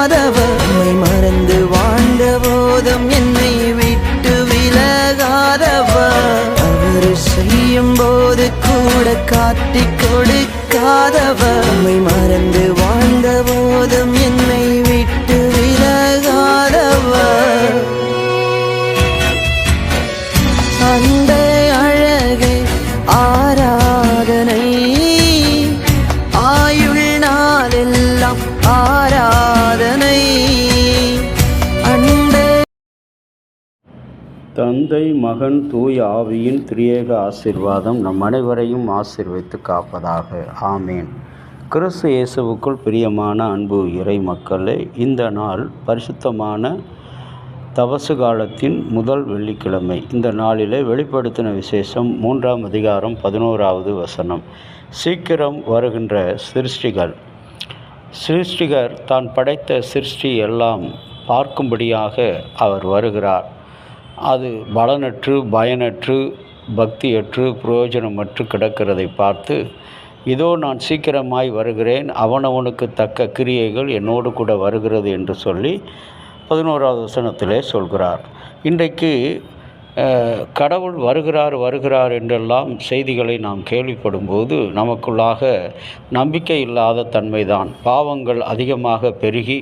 விலகாதவர். உம்மை மறந்து வாழ்ந்த போதும் என்னை விட்டு விலகாதவர். அவர் செய்யும் போது கூட காட்டிக் கொடுக்காதவர். உம்மை மறந்து வாழ்ந்த போதும் என்னை விட்டு விலகாதவர். அன்பே அழகே ஆராதனை, ஆயுள் நாளெல்லாம் ஆராதனை. அன்பே. தந்தை மகன் தூய ஆவியின் திரியேக ஆசீர்வாதம் நம் அனைவரையும் ஆசீர்வதித்து காப்பதாக. ஆமேன். கிறிஸ்து இயேசுவுக்குள் பிரியமான அன்பு இறை மக்களே, இந்த நாள் பரிசுத்தமான தவசு காலத்தின் முதல் வெள்ளிக்கிழமை. இந்த நாளிலே வெளிப்படுத்தின விசேஷம் 3ஆம் அதிகாரம் 11வது வசனம். சீக்கிரம் வருகின்ற சிருஷ்டிகர் தான் படைத்த சிருஷ்டி எல்லாம் பார்க்கும்படியாக அவர் வருகிறார். அது பலனற்று பயனற்று பக்தியற்று பிரயோஜனமற்று கிடக்கிறதை பார்த்து, இதோ நான் சீக்கிரமாய் வருகிறேன், அவனவனுக்கு தக்க கிரியைகள் என்னோடு கூட வருகிறது என்று சொல்லி 11வது வசனத்திலே சொல்கிறார். இன்றைக்கு கடவுள் வருகிறார் என்றெல்லாம் செய்திகளை நாம் கேள்விப்படும்போது நமக்குள்ளாக நம்பிக்கை இல்லாத தன்மைதான். பாவங்கள் அதிகமாக பெருகி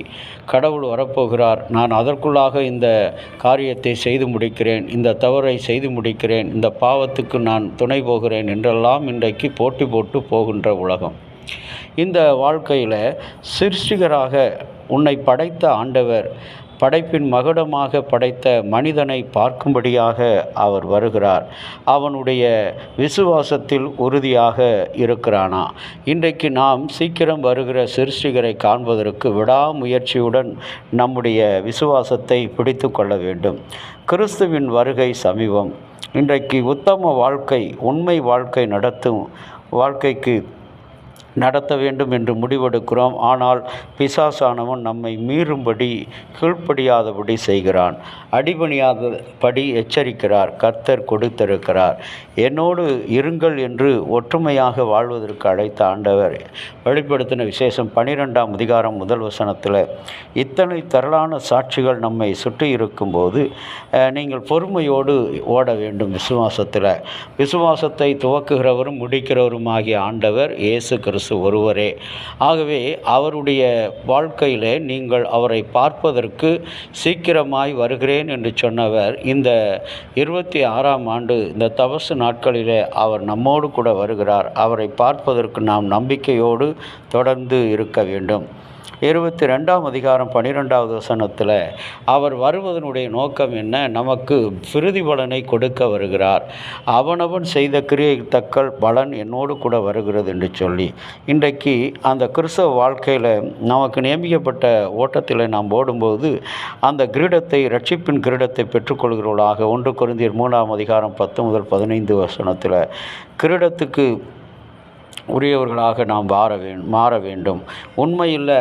கடவுள் வரப்போகிறார், நான் அதற்குள்ளாக இந்த காரியத்தை செய்து முடிக்கிறேன், இந்த தவறை செய்து முடிக்கிறேன், இந்த பாவத்துக்கு நான் துணை போகிறேன் என்றெல்லாம் இன்றைக்கு போட்டி போட்டு போகின்ற உலகம். இந்த வாழ்க்கையில் சிருஷ்டிகராக உன்னை படைத்த ஆண்டவர் படைப்பின் மகுடமாக படைத்த மனிதனை பார்க்கும்படியாக அவர் வருகிறார். அவனுடைய விசுவாசத்தில் உறுதியாக இருக்கிறானா? இன்றைக்கு நாம் சீக்கிரம் வருகிற சிருஷ்டிகரை காண்பதற்கு விடாமுயற்சியுடன் நம்முடைய விசுவாசத்தை பிடித்து கொள்ள வேண்டும். கிறிஸ்துவின் வருகை சமீபம். இன்றைக்கு உத்தம வாழ்க்கை, உண்மை வாழ்க்கை வாழ்க்கைக்கு நடத்த வேண்டும் என்று முடிவெடுக்கிறோம். ஆனால் பிசாசானவன் நம்மை மீறும்படி கீழ்ப்படியாதபடி செய்கிறான், அடிபணியாதபடி எச்சரிக்கிறார். கர்த்தர் கொடுத்திருக்கிறார், என்னோடு இருங்கள் என்று ஒற்றுமையாக வாழ்வதற்கு அழைத்த ஆண்டவர். வெளிப்படுத்தின விசேஷம் 12ஆம் அதிகாரம் முதல் வசனத்தில் இத்தனை திரளான சாட்சிகள் நம்மை சுற்றி இருக்கும்போது நீங்கள் பொறுமையோடு ஓட வேண்டும். விசுவாசத்தை துவக்குகிறவரும் முடிக்கிறவரும் ஆகிய ஆண்டவர் இயேசு கிறிஸ்து ஒருவரே. ஆகவே அவருடைய வாழ்க்கையிலே நீங்கள் அவரை பார்ப்பதற்கு சீக்கிரமாய் வருகிறேன் என்று சொன்னவர் இந்த 26ஆம் ஆண்டு இந்த தவசு நாட்களிலே அவர் நம்மோடு கூட வருகிறார். அவரை பார்ப்பதற்கு நாம் நம்பிக்கையோடு தொடர்ந்து இருக்க வேண்டும். 22ஆம் அதிகாரம் 12வது வசனத்தில் அவர் வருவதனுடைய நோக்கம் என்ன? நமக்கு பிரதிபலனை கொடுக்க வருகிறார். அவனவன் செய்த கிரியை தக்க பலன் என்னோடு கூட வருகிறது என்று சொல்லி இன்றைக்கு அந்த கிறிஸ்தவ வாழ்க்கையில் நமக்கு நியமிக்கப்பட்ட ஓட்டத்தில் நாம் ஓடும்போது அந்த கிரீடத்தை, ரட்சிப்பின் கிரீடத்தை பெற்றுக்கொள்கிறவர்களாக 1 கொரிந்தியர் 3ஆம் அதிகாரம் 10 முதல் 15 வசனத்தில் கிரீடத்துக்கு உரியவர்களாக நாம் மாற வேண்டும். உண்மையில்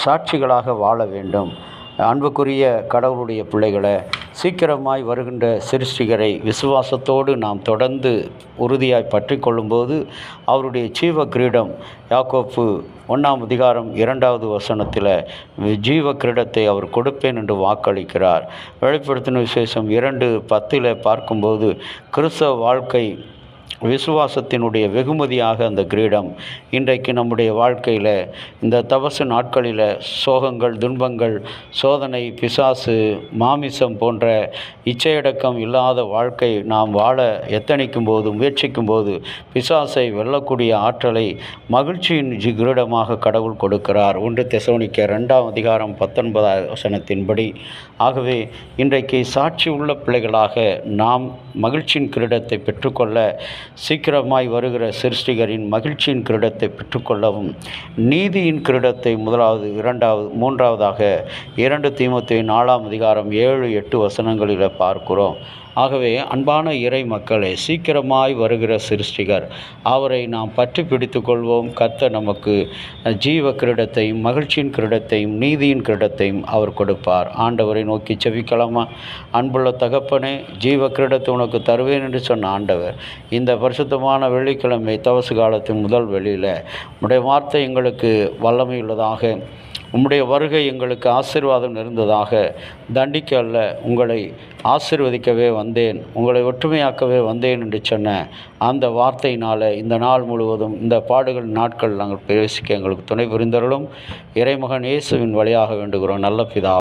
சாட்சிகளாக வாழ வேண்டும். அன்புக்குரிய கடவுளுடைய பிள்ளைகளை, சீக்கிரமாய் வருகின்ற சிருஷ்டிகரை விசுவாசத்தோடு நாம் தொடர்ந்து உறுதியாய் பற்றி கொள்ளும்போது அவருடைய ஜீவ கிரீடம், யாக்கோப்பு 1ஆம் அதிகாரம் 2வது வசனத்தில் ஜீவ கிரீடத்தை அவர் கொடுப்பேன் என்று வாக்களிக்கிறார். வெளிப்படுத்தின விசேஷம் 2:10 பார்க்கும்போது கிறிஸ்தவ வாழ்க்கை விசுவாசத்தினுடைய வெகுமதியாக அந்த கிரீடம் இன்றைக்கு நம்முடைய வாழ்க்கையில் இந்த தவசு நாட்களில் சோகங்கள், துன்பங்கள், சோதனை, பிசாசு, மாமிசம் போன்ற இச்சையடக்கம் இல்லாத வாழ்க்கை நாம் வாழ எத்தனிக்கும் போது, முயற்சிக்கும் போது பிசாசை வெல்லக்கூடிய ஆற்றலை மகிழ்ச்சியின் கிரீடமாக கடவுள் கொடுக்கிறார். 1 தெசலோனிக்கேயர் 2ஆம் அதிகாரம் 19வது வசனத்தின்படி. ஆகவே இன்றைக்கு சாட்சி உள்ள பிள்ளைகளாக நாம் மகிழ்ச்சியின் கிரீடத்தை பெற்றுக்கொள்ள, சீக்கிரமாய் வருகிற சிருஷ்டிகரின் மகிழ்ச்சியின் கிரீடத்தை பெற்றுக்கொள்ளவும், நீதியின் கிரீடத்தை முதலாவது, 3ஆவதாக 2 தீமோத்தேயு 4ஆம் அதிகாரம் 7-8 வசனங்களில் பார்க்கிறோம். ஆகவே அன்பான இறை மக்களே, சீக்கிரமாய் வருகிற சிருஷ்டிகர், அவரை நாம் பற்றி பிடித்து கொள்வோம். கர்த்தர் நமக்கு ஜீவ கிரீடத்தையும் மகிழ்ச்சியின் கிரீடத்தையும் நீதியின் கிரீடத்தையும் அவர் கொடுப்பார். ஆண்டவரை நோக்கி செபிக்கலாமா? அன்புள்ள தகப்பனே, ஜீவ கிரீடத்தை உனக்கு தருவேன் என்று சொன்ன ஆண்டவர், இந்த பரிசுத்தமான வெள்ளிக்கிழமை தவசு காலத்தின் முதல் வெளியில் உடைய வார்த்தை எங்களுக்கு வல்லமை உள்ளதாக, உம்முடைய வருகை எங்களுக்கு ஆசீர்வாதம் இருந்ததாக, தண்டிக்க அல்ல உங்களை ஆசீர்வதிக்கவே வந்தேன், உங்களை ஒற்றுமையாக்கவே வந்தேன் என்று சொன்ன அந்த வார்த்தையினால் இந்த நாள் முழுவதும் இந்த பாடுகள் நாட்கள் நாங்கள் பிரவேசிக்க எங்களுக்கு துணை புரிந்தருளும். இறைமகன் இயேசுவின் வழியாக வேண்டுகிறோம் நல்ல பிதா.